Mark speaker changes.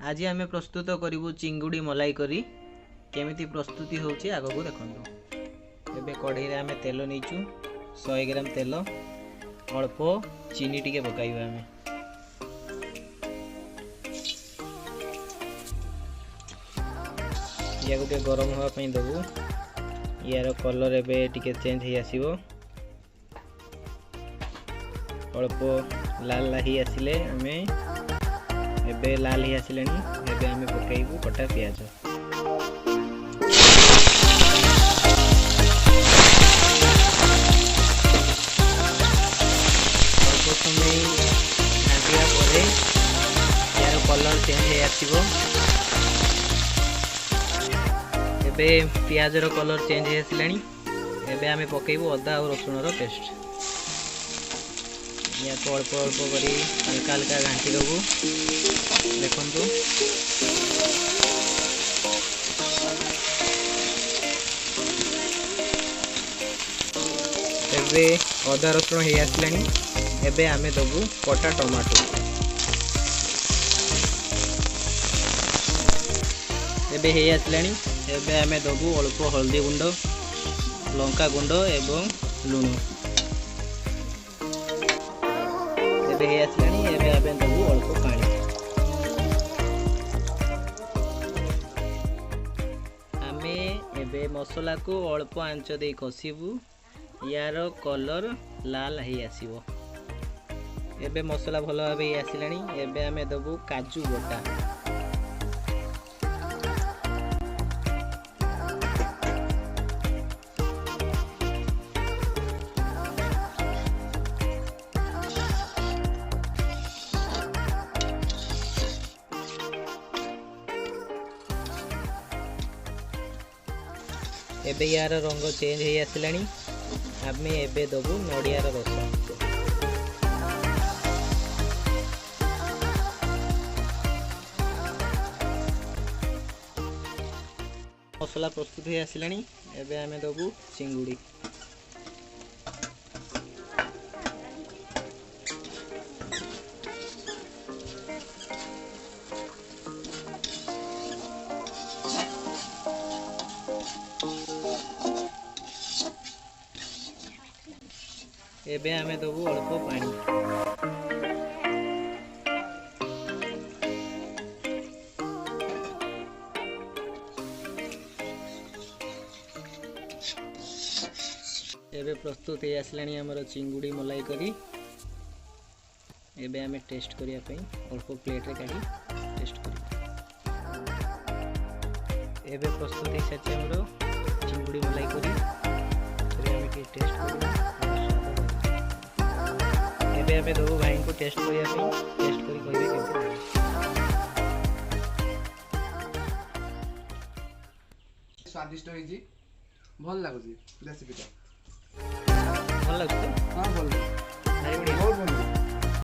Speaker 1: आज आम प्रस्तुत करूँ चिंगुड़ी मलाई करी केमिति प्रस्तुति होची आग को देखो। एबे कढ़ई आम तेल नहींचु 100 ग्राम तेल अल्प चीनी टिके पकाइबा आम या गोटे गरम होगा दबू यार कलर एबे टिके चेंज हो आसीबो अल्प लाल ही आसिले आमे एबे लाल ही आसिलानी एबे आमे पकाइबू कटा प्याज अल्प समय घाटिया परे यार कलर चेंज हो आसीबो एबे प्याज रो कलर चेंज हो आसिलानी एबे आमे पकाइबू अदा और रसुण रो पेस्ट या तो अल्प अल्प करी हल्का हल्का घाटी देबू देखु एबे अदा रसुण हो आसलानी एबे आमे देबू कटा टमाटो एबे हो आसलानी एबे आमे देबू अल्प हल्दी गुंड लंका गुंड एवं लुण एबे हे आसलानी एबे आबे दबू अल्प पानी आमे एबे मसला को अल्प आंच दे कसिबू यार कलर लाल हे आसीबो एबे मसला भलो भाबे आसलानी एबे आमे दबू काजू बटा एबे यार रंग चेंज हो आसलानी आमे एबे दबू नड़ियार रस मसला प्रस्तुत हो आसलानी एबे आमे दबू चिंगुड़ी एबे आमे दबू अल्प पानी एबे प्रस्तुत हो आसलानी हमर चिंगुड़ी मलाई करी एबे आमे टेस्ट करिया पई अल्प प्लेट रे काढी टेस्ट करी एबे प्रस्तुत हो साची हमर चिंगुड़ी मलाई करी आमे के टेस्ट करू एबे आमे दो भाई को टेस्ट करिया टेस्ट करी कहबे केमति
Speaker 2: स्वादिष्ट होई जी भल लागो जी रेसिपी
Speaker 1: भल लागो
Speaker 2: हां भल
Speaker 1: भारी बढ़िया
Speaker 2: बहुत भल